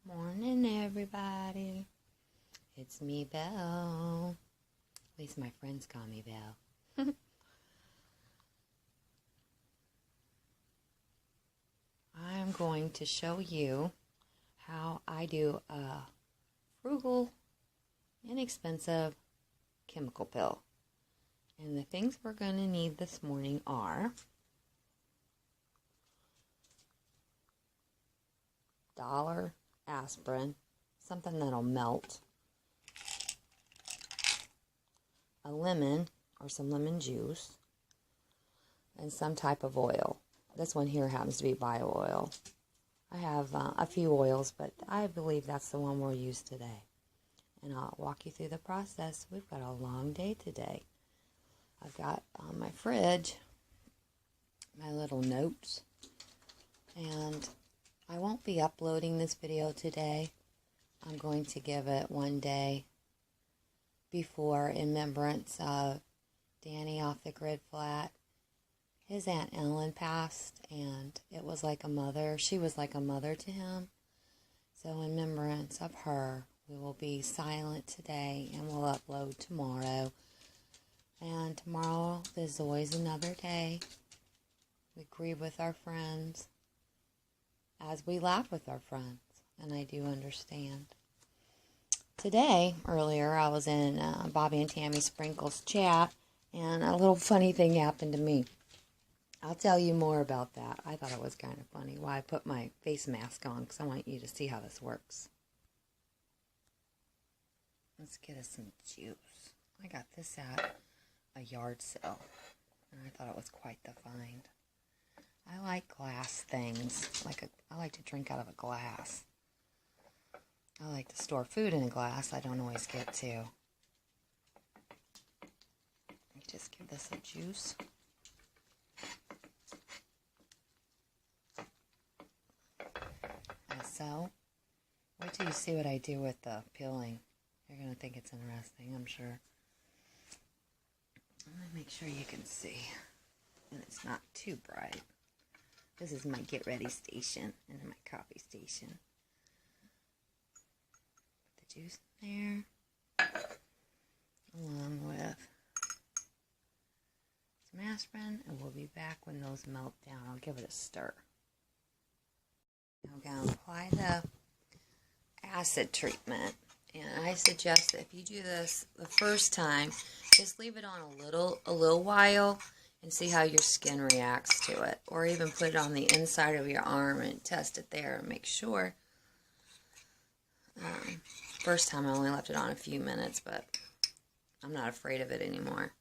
Morning, everybody. It's me, Belle. At least my friends call me Belle. I'm going to show you how I do a frugal, inexpensive chemical pill. And the things we're going to need this morning are dollar aspirin, something that'll melt, a lemon or some lemon juice, and some type of oil. This one here happens to be bio oil. I have a few oils, but I believe that's the one we'll use today. And I'll walk you through the process. We've got a long day today. I've got on my fridge my little notes, and I won't be uploading this video today. I'm going to give it one day before in remembrance of Danny off the grid flat. His Aunt Ellen passed, and it was like a mother. She was like a mother to him. So in remembrance of her, we will be silent today, and we'll upload tomorrow. And tomorrow is always another day. We grieve with our friends as we laugh with our friends, and I do understand. Today, earlier, I was in Bobby and Tammy Sprinkles chat, and a little funny thing happened to me. I'll tell you more about that. I thought it was kind of funny why I put my face mask on, because I want you to see how this works. Let's get us some juice. I got this at a yard sale, and I thought it was quite the find. I like glass things. I like to drink out of a glass. I like to store food in a glass. I don't always get to. Let me just give this a juice. So, wait till you see what I do with the peeling. You're going to think it's interesting, I'm sure. I'm going to make sure you can see. And it's not too bright. This is my get ready station and my coffee station. Put the juice in there, along with some aspirin, and we'll be back when those melt down. I'll give it a stir. I'm going to apply the acid treatment, and I suggest that if you do this the first time, just leave it on a little while and see how your skin reacts to it, or even put it on the inside of your arm and test it there and make sure. First time I only left it on a few minutes, but I'm not afraid of it anymore.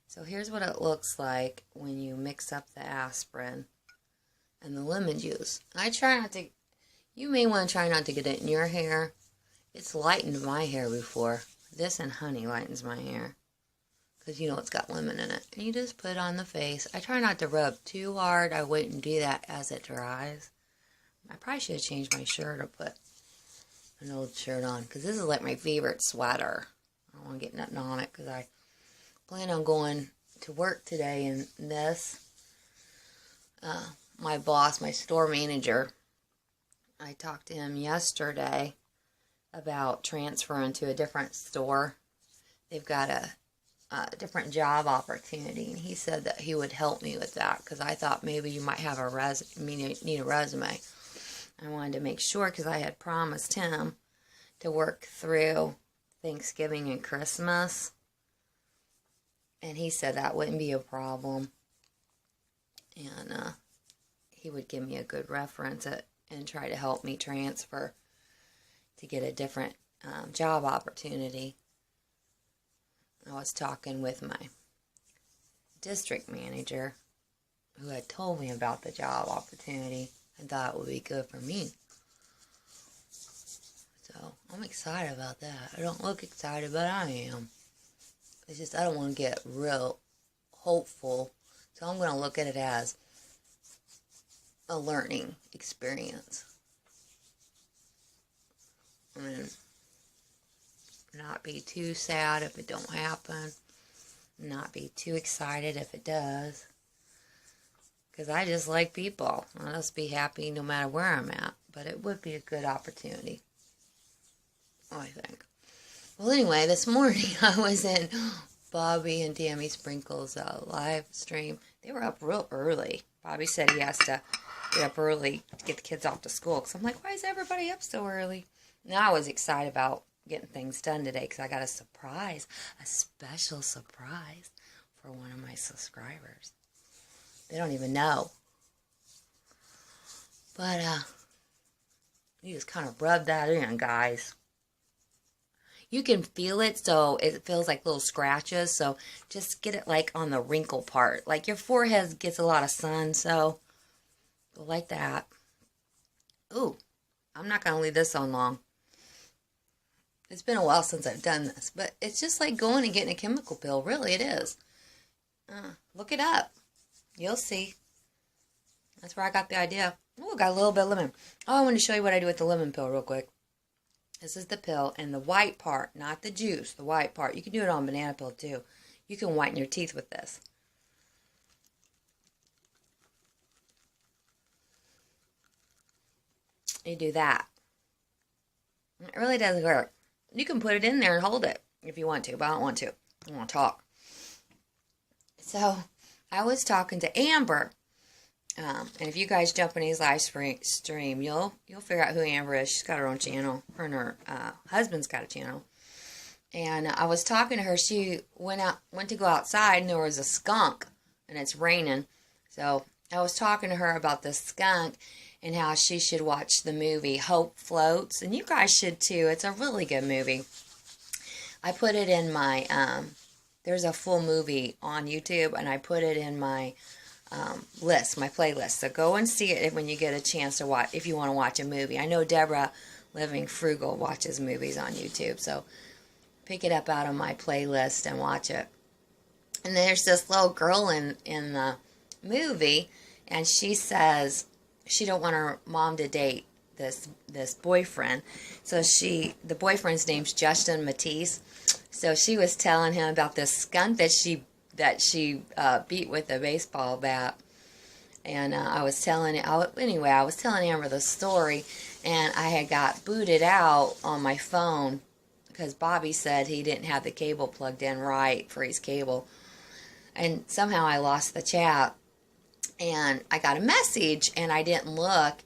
So here's what it looks like when you mix up the aspirin and the lemon juice. You may want to try not to get it in your hair. It's lightened my hair before. This and honey lightens my hair, because you know it's got lemon in it. And you just put it on the face. I try not to rub too hard. I wait and do that as it dries. I probably should have changed my shirt or put an old shirt on, because this is like my favorite sweater. I don't want to get nothing on it, because I plan on going to work today in this. My boss, my store manager, I talked to him yesterday about transferring to a different store. They've got a different job opportunity, and he said that he would help me with that, because I thought maybe you might have need a resume. I wanted to make sure, because I had promised him to work through Thanksgiving and Christmas, and he said that wouldn't be a problem, and he would give me a good reference and try to help me transfer to get a different job opportunity. I was talking with my district manager, who had told me about the job opportunity and thought it would be good for me. So I'm excited about that. I don't look excited, but I am. It's just I don't want to get real hopeful, so I'm going to look at it as a learning experience. I mean, not be too sad if it don't happen. Not be too excited if it does. Because I just like people. I'll just be happy no matter where I'm at. but it would be a good opportunity, I think. Well, anyway, this morning I was in Bobby and Tammy Sprinkle's live stream. They were up real early. Bobby said he has to get up early to get the kids off to school. Because I'm like, why is everybody up so early? Now I was excited about getting things done today because I got a surprise, a special surprise for one of my subscribers. They don't even know. But you just kind of rub that in, guys. You can feel it, so it feels like little scratches. So just get it like on the wrinkle part. Like your forehead gets a lot of sun, so go like that. Ooh, I'm not going to leave this on long. It's been a while since I've done this, but it's just like going and getting a chemical pill. Really, it is. Look it up. You'll see. That's where I got the idea. Oh, got a little bit of lemon. Oh, I want to show you what I do with the lemon pill real quick. This is the pill, and the white part, not the juice, the white part. You can do it on banana peel, too. You can whiten your teeth with this. You do that. It really doesn't hurt. You can put it in there and hold it if you want to, but I don't want to. I want to talk. So, I was talking to Amber. And if you guys jump in his live stream, you'll figure out who Amber is. She's got her own channel. Her and her husband's got a channel. And I was talking to her. She went to go outside, and there was a skunk, and it's raining. So I was talking to her about the skunk and how she should watch the movie Hope Floats. And you guys should too. It's a really good movie. I put it in my, there's a full movie on YouTube, and I put it in my list, my playlist. So go and see it when you get a chance to watch, if you want to watch a movie. I know Deborah, Living Frugal, watches movies on YouTube, so pick it up out of my playlist and watch it. And there's this little girl in the movie, and she says she don't want her mom to date this boyfriend. So the boyfriend's name's Justin Matisse. So she was telling him about this skunk that she beat with a baseball bat. And I was telling Amber the story, and I had got booted out on my phone because Bobby said he didn't have the cable plugged in right for his cable. And somehow I lost the chat, and I got a message, and I didn't look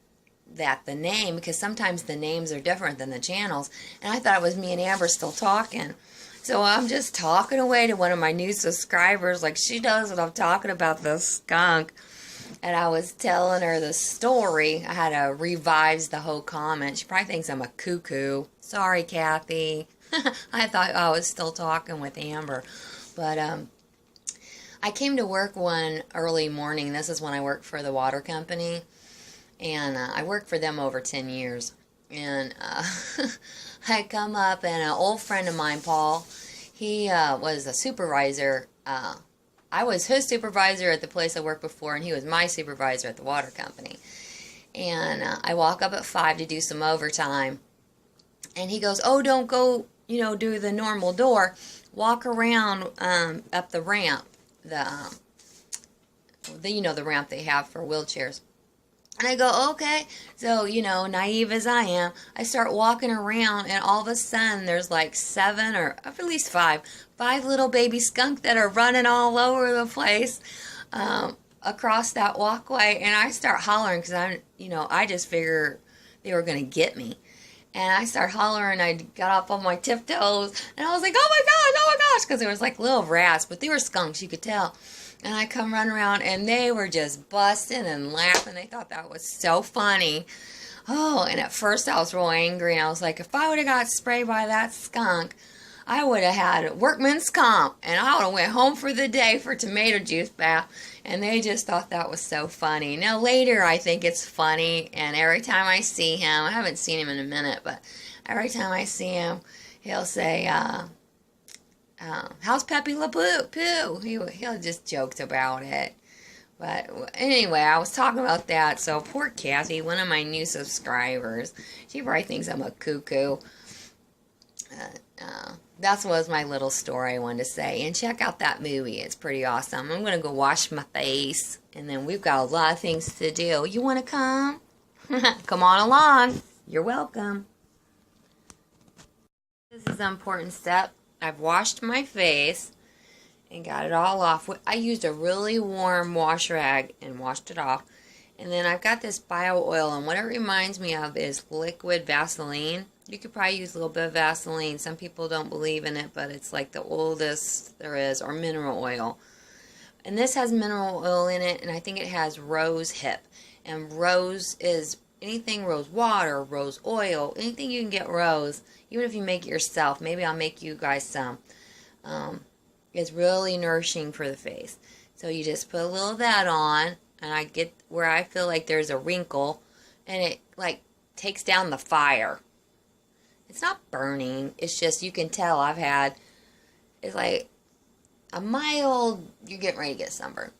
at the name because sometimes the names are different than the channels, and I thought it was me and Amber still talking. So I'm just talking away to one of my new subscribers like she knows what I'm talking about, the skunk. And I was telling her the story. I had to revise the whole comment. She probably thinks I'm a cuckoo. Sorry, Kathy. I thought I was still talking with Amber. But I came to work one early morning. This is when I worked for the water company. And I worked for them over 10 years. And I come up, and an old friend of mine, Paul, he was a supervisor. I was his supervisor at the place I worked before, and he was my supervisor at the water company. And I walk up at 5 to do some overtime. And he goes, oh, don't go, do the normal door. Walk around up the ramp, the ramp they have for wheelchairs. And I go, okay. So, naive as I am, I start walking around, and all of a sudden there's like 7 or at least 5 little baby skunk that are running all over the place across that walkway. And I start hollering because I just figure they were going to get me. And I start hollering. I got off on my tiptoes, and I was like, oh my gosh, because there was like little rats, but they were skunks, you could tell. And I come running around, and they were just busting and laughing. They thought that was so funny. Oh, and at first I was real angry, and I was like, if I would have got sprayed by that skunk, I would have had workman's comp, and I would have went home for the day for tomato juice bath. And they just thought that was so funny. Now later I think it's funny, and every time I see him, I haven't seen him in a minute, but every time I see him, he'll say, how's Pepe Le Pew? He'll just jokes about it. But anyway, I was talking about that. So poor Kathy, one of my new subscribers, she probably thinks I'm a cuckoo. That was my little story I wanted to say. And check out that movie. It's pretty awesome. I'm going to go wash my face. And then we've got a lot of things to do. You want to come? Come on along. You're welcome. This is an important step. I've washed my face and got it all off. I used a really warm wash rag and washed it off. And then I've got this bio oil, and what it reminds me of is liquid Vaseline. You could probably use a little bit of Vaseline. Some people don't believe in it, but it's like the oldest there is, or mineral oil. And this has mineral oil in it, and I think it has rose hip. And rose is anything rose water, rose oil, anything you can get rose, even if you make it yourself. Maybe I'll make you guys some. It's really nourishing for the face. So you just put a little of that on, and I get where I feel like there's a wrinkle, and it like takes down the fire. It's not burning, it's just you can tell it's like a mild, you're getting ready to get sunburned.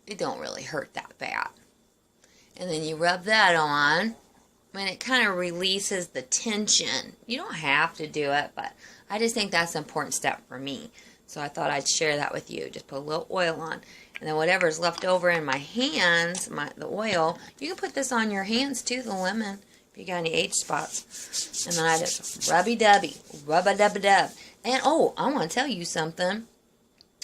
It don't really hurt that bad. And then you rub that on, and it kind of releases the tension. You don't have to do it, but I just think that's an important step for me. So I thought I'd share that with you. Just put a little oil on. And then whatever's left over in my hands, the oil, you can put this on your hands too, the lemon, if you got any age spots. And then I just rubby-dubby, rub-a-dub-a-dub. And, oh, I want to tell you something.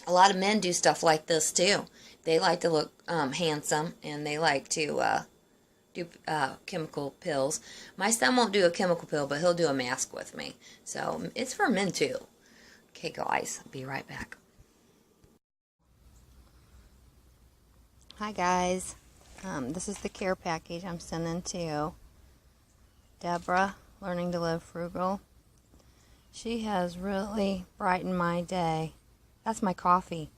A lot of men do stuff like this too. They like to look handsome, and they like to do chemical pills. My son won't do a chemical pill, but he'll do a mask with me. So it's for men too. Okay, guys, I'll be right back. Hi, guys. This is the care package I'm sending to Deborah, Learning to Live Frugal. She has really brightened my day. That's my coffee.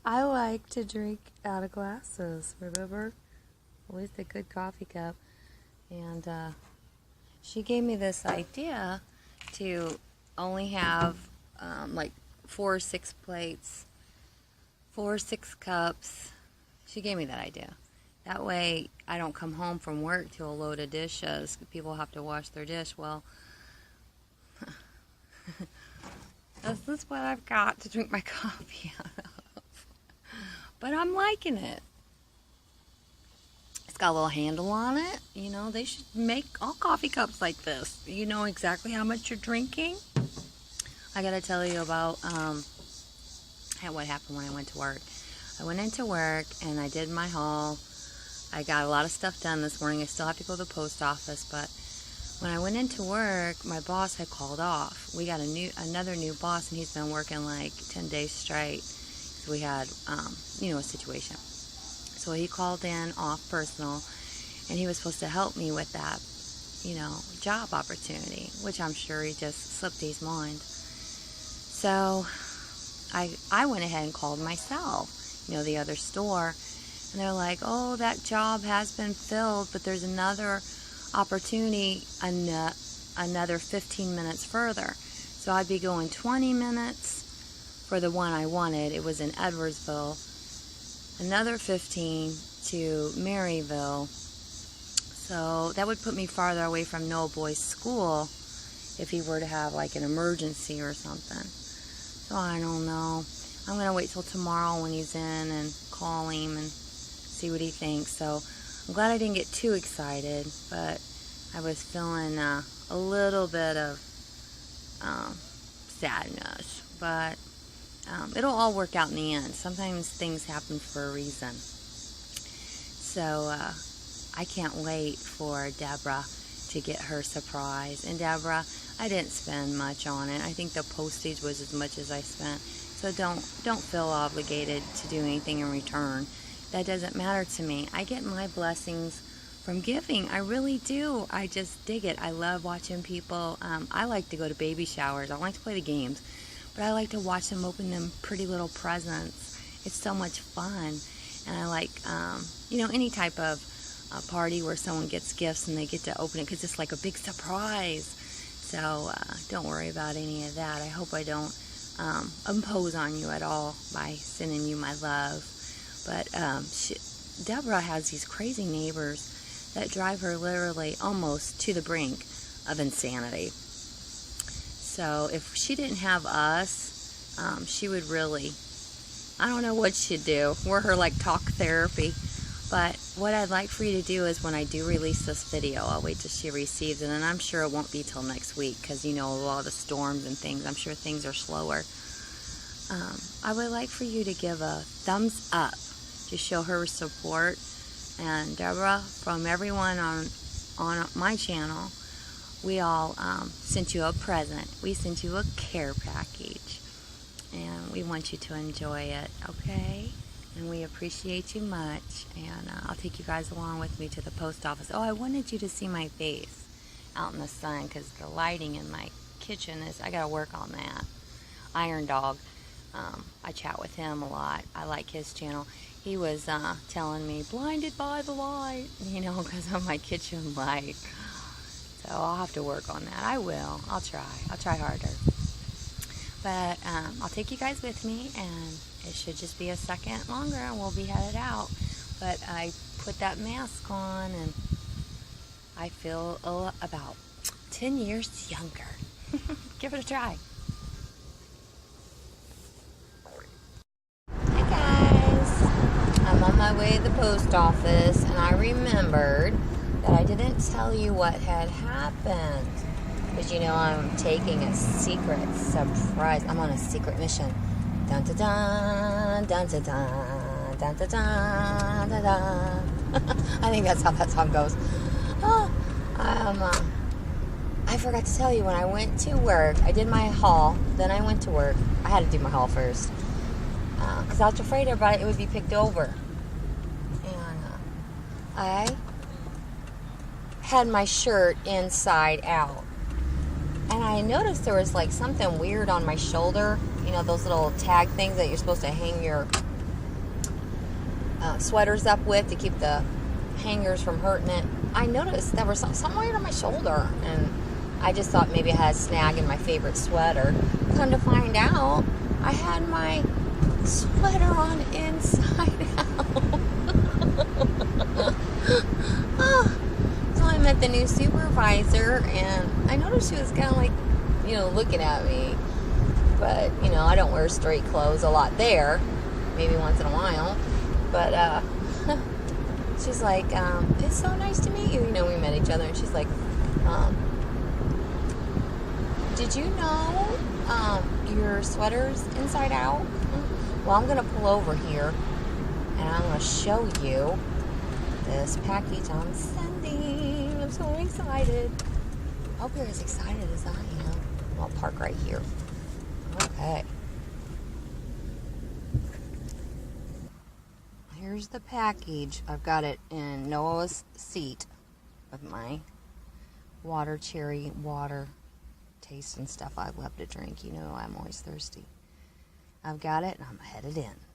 I like to drink out of glasses, remember? Always a good coffee cup. And she gave me this idea to only have like 4 or 6 plates, 4 or 6 cups. She gave me that idea. That way I don't come home from work to a load of dishes. People have to wash their dish. Well, this is what I've got to drink my coffee out of. But I'm liking it. It's got a little handle on it. You know, they should make all coffee cups like this. You know exactly how much you're drinking. I gotta tell you about what happened when I went to work. I went into work and I did my haul. I got a lot of stuff done this morning. I still have to go to the post office, but when I went into work, my boss had called off. We got another new boss, and he's been working like 10 days straight. So we had, a situation. So he called in off personal, and he was supposed to help me with that, job opportunity, which I'm sure he just slipped his mind. So I went ahead and called myself, the other store, and they're like, oh, that job has been filled, but there's another opportunity another 15 minutes further. So I'd be going 20 minutes for the one I wanted. It was in Edwardsville. Another 15 to Maryville. So that would put me farther away from Noah Boy's school if he were to have like an emergency or something. So I don't know. I'm going to wait till tomorrow when he's in and call him and see what he thinks. So I'm glad I didn't get too excited, but I was feeling a little bit of sadness. But it'll all work out in the end. Sometimes things happen for a reason. So I can't wait for Deborah to get her surprise. And Deborah, I didn't spend much on it. I think the postage was as much as I spent. So don't feel obligated to do anything in return. That doesn't matter to me. I get my blessings from giving. I really do. I just dig it. I love watching people. I like to go to baby showers. I like to play the games. But I like to watch them open them pretty little presents. It's so much fun. And I like, any type of party where someone gets gifts and they get to open it because it's like a big surprise. So don't worry about any of that. I hope I don't impose on you at all by sending you my love. But Deborah has these crazy neighbors that drive her literally almost to the brink of insanity. So if she didn't have us, she would really, I don't know what she'd do. We're her like talk therapy. But what I'd like for you to do is when I do release this video, I'll wait till she receives it, and I'm sure it won't be till next week because, you know, a lot of the storms and things, I'm sure things are slower. I would like for you to give a thumbs up to show her support. And Deborah, from everyone on my channel, we all sent you a present. We sent you a care package, and we want you to enjoy it, okay? And we appreciate you much, and I'll take you guys along with me to the post office. Oh, I wanted you to see my face out in the sun because the lighting in my kitchen is, I gotta work on that. Iron Dog, I chat with him a lot. I like his channel. He was telling me, blinded by the light, you know, because of my kitchen light. So I'll have to work on that. I will. I'll try harder. But I'll take you guys with me, and it should just be a second longer and we'll be headed out. But I put that mask on and I feel about 10 years younger. Give it a try. Hey guys, I'm on my way to the post office, and I remembered that I didn't tell you what had happened. Because you know I'm taking a secret surprise. I'm on a secret mission. Dun dun dun dun dun dun dun dun dun dun dun. I think that's how that song goes. Oh, I forgot to tell you, when I went to work, I did my haul, then I went to work. I had to do my haul first. Because I was afraid it would be picked over. And I had my shirt inside out. And I noticed there was like something weird on my shoulder. You know, those little tag things that you're supposed to hang your sweaters up with to keep the hangers from hurting it. I noticed there was something weird on my shoulder. And I just thought maybe I had a snag in my favorite sweater. Come to find out, I had my sweater on inside out. Oh. So I met the new supervisor, and I noticed she was kind of like, you know, looking at me. But, you know, I don't wear straight clothes a lot there, maybe once in a while. But she's like, it's so nice to meet you. You know, we met each other, and she's like, did you know your sweater's inside out? Well, I'm going to pull over here, and I'm going to show you this package I'm sending. I'm so excited. I hope you're as excited as I am. I'll park right here. Okay. Here's the package. I've got it in Noah's seat with my cherry water taste and stuff I love to drink. You know I'm always thirsty. I've got it, and I'm headed in.